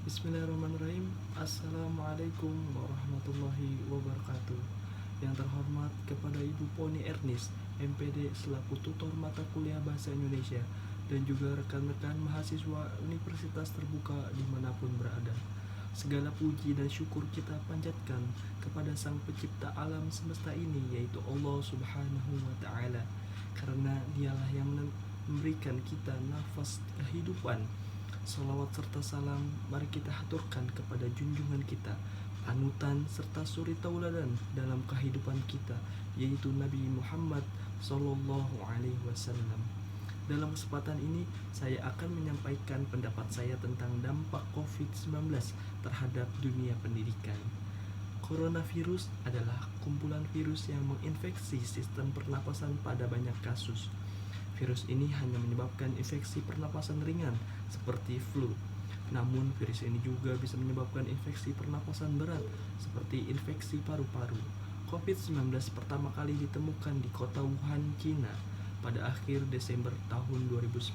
Bismillahirrahmanirrahim. Assalamualaikum warahmatullahi wabarakatuh. Yang terhormat kepada Ibu Poni Ernis, MPD selaku tutor mata kuliah Bahasa Indonesia, dan juga rekan-rekan mahasiswa Universitas Terbuka dimanapun berada. Segala puji dan syukur kita panjatkan kepada Sang Pencipta alam semesta ini, yaitu Allah Subhanahu wa Ta'ala, karena Dialah yang memberikan kita nafas kehidupan. Salawat serta salam mari kita haturkan kepada junjungan kita, panutan serta suri tauladan dalam kehidupan kita, yaitu Nabi Muhammad Sallallahu Alaihi Wasallam. Dalam kesempatan ini saya akan menyampaikan pendapat saya tentang dampak COVID-19 terhadap dunia pendidikan. Coronavirus adalah kumpulan virus yang menginfeksi sistem pernapasan pada banyak kasus. Virus ini hanya menyebabkan infeksi pernapasan ringan seperti flu. Namun virus ini juga bisa menyebabkan infeksi pernapasan berat seperti infeksi paru-paru. COVID-19 pertama kali ditemukan di kota Wuhan, Cina pada akhir Desember tahun 2019.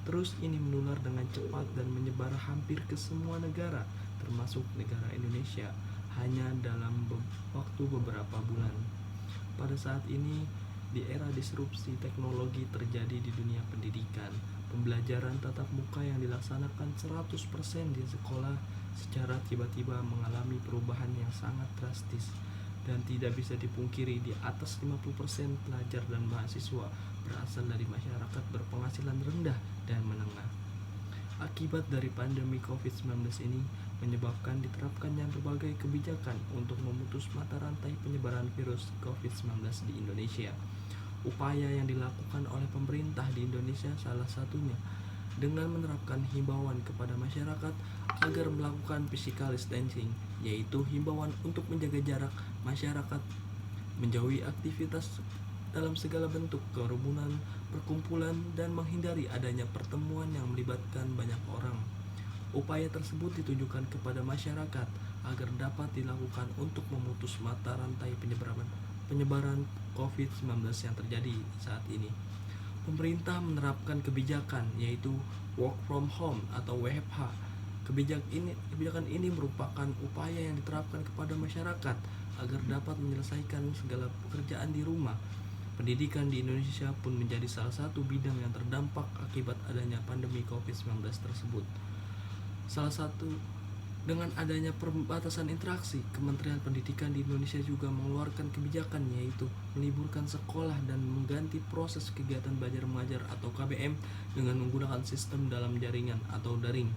Terus ini menular dengan cepat dan menyebar hampir ke semua negara, termasuk negara Indonesia, hanya dalam waktu beberapa bulan. Pada saat ini, di era disrupsi teknologi terjadi di dunia pendidikan, pembelajaran tatap muka yang dilaksanakan 100% di sekolah secara tiba-tiba mengalami perubahan yang sangat drastis, dan tidak bisa dipungkiri di atas 50% pelajar dan mahasiswa berasal dari masyarakat berpenghasilan rendah dan menengah. Akibat dari pandemi COVID-19 ini menyebabkan diterapkannya berbagai kebijakan untuk memutus mata rantai penyebaran virus COVID-19 di Indonesia. Upaya yang dilakukan oleh pemerintah di Indonesia salah satunya dengan menerapkan himbauan kepada masyarakat agar melakukan physical distancing, yaitu himbauan untuk menjaga jarak masyarakat, menjauhi aktivitas dalam segala bentuk kerumunan, perkumpulan, dan menghindari adanya pertemuan yang melibatkan banyak orang. Upaya tersebut ditujukan kepada masyarakat agar dapat dilakukan untuk memutus mata rantai penyebaran COVID-19 yang terjadi saat ini. Pemerintah menerapkan kebijakan yaitu work from home atau WFH. Kebijakan ini merupakan upaya yang diterapkan kepada masyarakat agar dapat menyelesaikan segala pekerjaan di rumah. Pendidikan di Indonesia pun menjadi salah satu bidang yang terdampak akibat adanya pandemi COVID-19 tersebut. Dengan adanya pembatasan interaksi, Kementerian Pendidikan di Indonesia juga mengeluarkan kebijakan yaitu meliburkan sekolah dan mengganti proses kegiatan belajar mengajar atau KBM dengan menggunakan sistem dalam jaringan atau daring.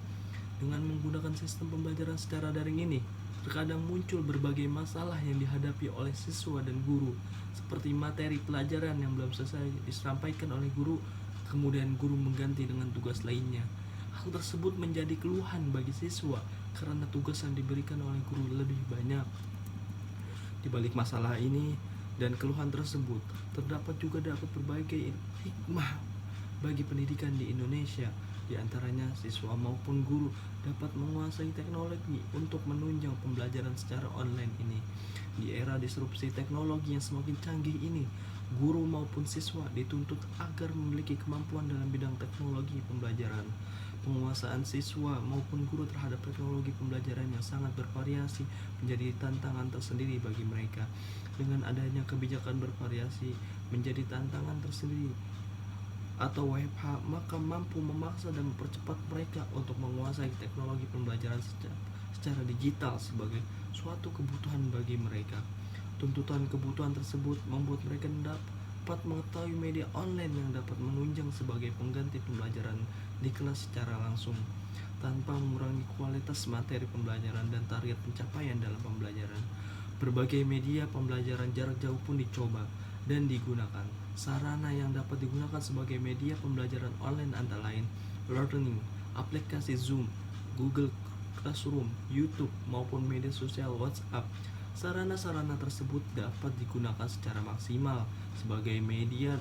Dengan menggunakan sistem pembelajaran secara daring ini, terkadang muncul berbagai masalah yang dihadapi oleh siswa dan guru, seperti materi pelajaran yang belum selesai disampaikan oleh guru, kemudian guru mengganti dengan tugas lainnya. Hal tersebut menjadi keluhan bagi siswa karena tugas yang diberikan oleh guru lebih banyak. Di balik masalah ini dan keluhan tersebut, terdapat juga berbagai hikmah bagi pendidikan di Indonesia. Di antaranya, siswa maupun guru dapat menguasai teknologi untuk menunjang pembelajaran secara online ini. Di era disrupsi teknologi yang semakin canggih ini, guru maupun siswa dituntut agar memiliki kemampuan dalam bidang teknologi pembelajaran. Penguasaan siswa maupun guru terhadap teknologi pembelajaran yang sangat bervariasi menjadi tantangan tersendiri bagi mereka. Dengan adanya kebijakan bervariasi menjadi tantangan tersendiri atau WFH, maka mampu memaksa dan mempercepat mereka untuk menguasai teknologi pembelajaran secara digital sebagai suatu kebutuhan bagi mereka. Tuntutan kebutuhan tersebut membuat mereka dapat mengetahui media online yang dapat menunjang sebagai pengganti pembelajaran di kelas secara langsung, tanpa mengurangi kualitas materi pembelajaran dan target pencapaian dalam pembelajaran. Berbagai media pembelajaran jarak jauh pun dicoba dan digunakan. Sarana yang dapat digunakan sebagai media pembelajaran online antara lain Learning, aplikasi Zoom, Google Classroom, YouTube, maupun media sosial WhatsApp. Sarana-sarana tersebut dapat digunakan secara maksimal sebagai media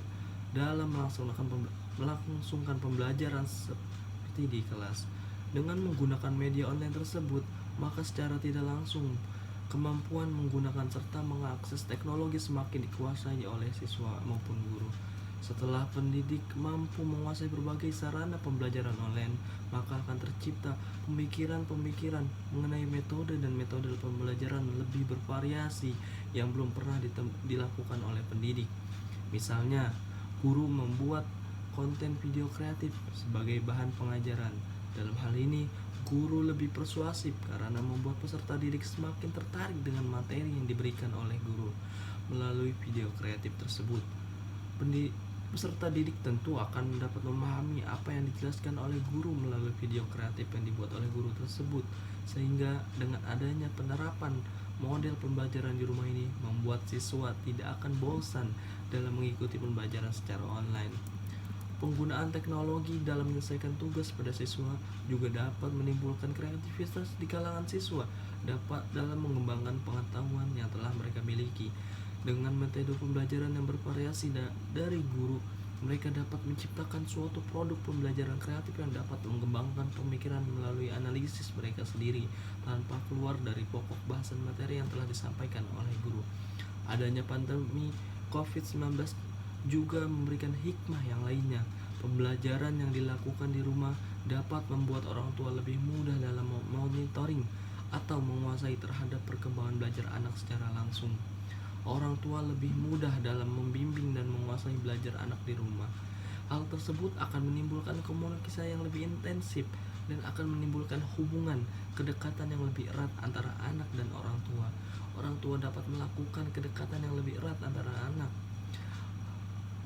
dalam melangsungkan pembelajaran seperti di kelas. Dengan menggunakan media online tersebut, maka secara tidak langsung kemampuan menggunakan serta mengakses teknologi semakin dikuasai oleh siswa maupun guru. Setelah pendidik mampu menguasai berbagai sarana pembelajaran online, maka akan tercipta pemikiran-pemikiran mengenai metode dan metode pembelajaran lebih bervariasi yang belum pernah dilakukan oleh pendidik. Misalnya, guru membuat konten video kreatif sebagai bahan pengajaran. Dalam hal ini, guru lebih persuasif karena membuat peserta didik semakin tertarik dengan materi yang diberikan oleh guru melalui video kreatif tersebut. Peserta didik tentu akan dapat memahami apa yang dijelaskan oleh guru melalui video kreatif yang dibuat oleh guru tersebut, sehingga dengan adanya penerapan model pembelajaran di rumah ini membuat siswa tidak akan bosan dalam mengikuti pembelajaran secara online. Penggunaan teknologi dalam menyelesaikan tugas pada siswa juga dapat menimbulkan kreativitas di kalangan siswa dapat dalam mengembangkan pengetahuan yang telah mereka miliki. Dengan metode pembelajaran yang bervariasi dari guru, mereka dapat menciptakan suatu produk pembelajaran kreatif yang dapat mengembangkan pemikiran melalui analisis mereka sendiri tanpa keluar dari pokok bahasan materi yang telah disampaikan oleh guru. Adanya pandemi COVID-19 juga memberikan hikmah yang lainnya. Pembelajaran yang dilakukan di rumah dapat membuat orang tua lebih mudah dalam monitoring atau menguasai terhadap perkembangan belajar anak secara langsung. Orang tua lebih mudah dalam membimbing dan menguasai belajar anak di rumah. Hal tersebut akan menimbulkan komunikasi yang lebih intensif dan akan menimbulkan hubungan kedekatan yang lebih erat antara anak dan orang tua. Orang tua dapat melakukan kedekatan yang lebih erat antara anak.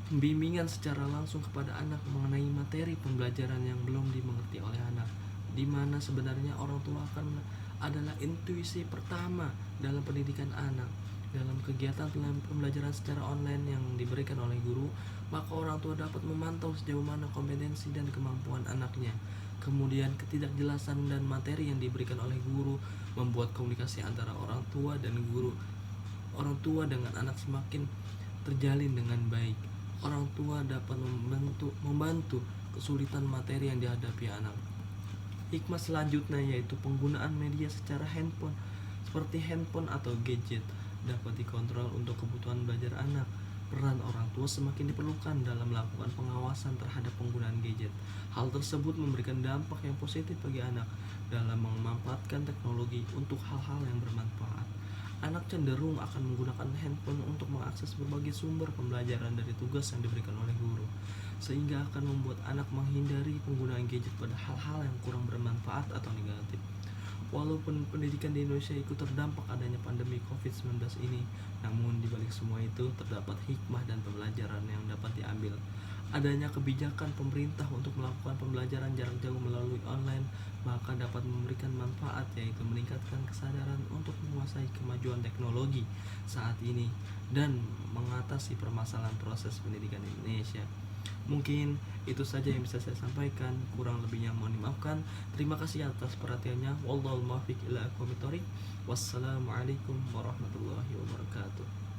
Pembimbingan secara langsung kepada anak mengenai materi pembelajaran yang belum dimengerti oleh anak, di mana sebenarnya orang tua adalah intuisi pertama dalam pendidikan anak. Dalam kegiatan pembelajaran secara online yang diberikan oleh guru, maka orang tua dapat memantau sejauh mana kompetensi dan kemampuan anaknya. Kemudian ketidakjelasan dan materi yang diberikan oleh guru membuat komunikasi antara orang tua dan guru, orang tua dengan anak semakin terjalin dengan baik. Orang tua dapat membantu kesulitan materi yang dihadapi anak. Hikmah selanjutnya yaitu penggunaan media secara handphone, seperti handphone atau gadget dapat dikontrol untuk kebutuhan belajar anak. Peran orang tua semakin diperlukan dalam melakukan pengawasan terhadap penggunaan gadget. Hal tersebut memberikan dampak yang positif bagi anak dalam memanfaatkan teknologi untuk hal-hal yang bermanfaat. Anak cenderung akan menggunakan handphone untuk mengakses berbagai sumber pembelajaran dari tugas yang diberikan oleh guru, sehingga akan membuat anak menghindari penggunaan gadget pada hal-hal yang kurang bermanfaat atau negatif. Walaupun pendidikan di Indonesia ikut terdampak adanya pandemi COVID-19 ini, namun di balik semua itu terdapat hikmah dan pembelajaran yang dapat diambil. Adanya kebijakan pemerintah untuk melakukan pembelajaran jarak jauh melalui online maka dapat memberikan manfaat, yaitu meningkatkan kesadaran untuk menguasai kemajuan teknologi saat ini dan mengatasi permasalahan proses pendidikan di Indonesia. Mungkin itu saja yang bisa saya sampaikan, kurang lebihnya mohon dimaafkan. Terima kasih atas perhatiannya. Wallahul muwaffiq ila aqwamit thoriq. Wassalamualaikum warahmatullahi wabarakatuh.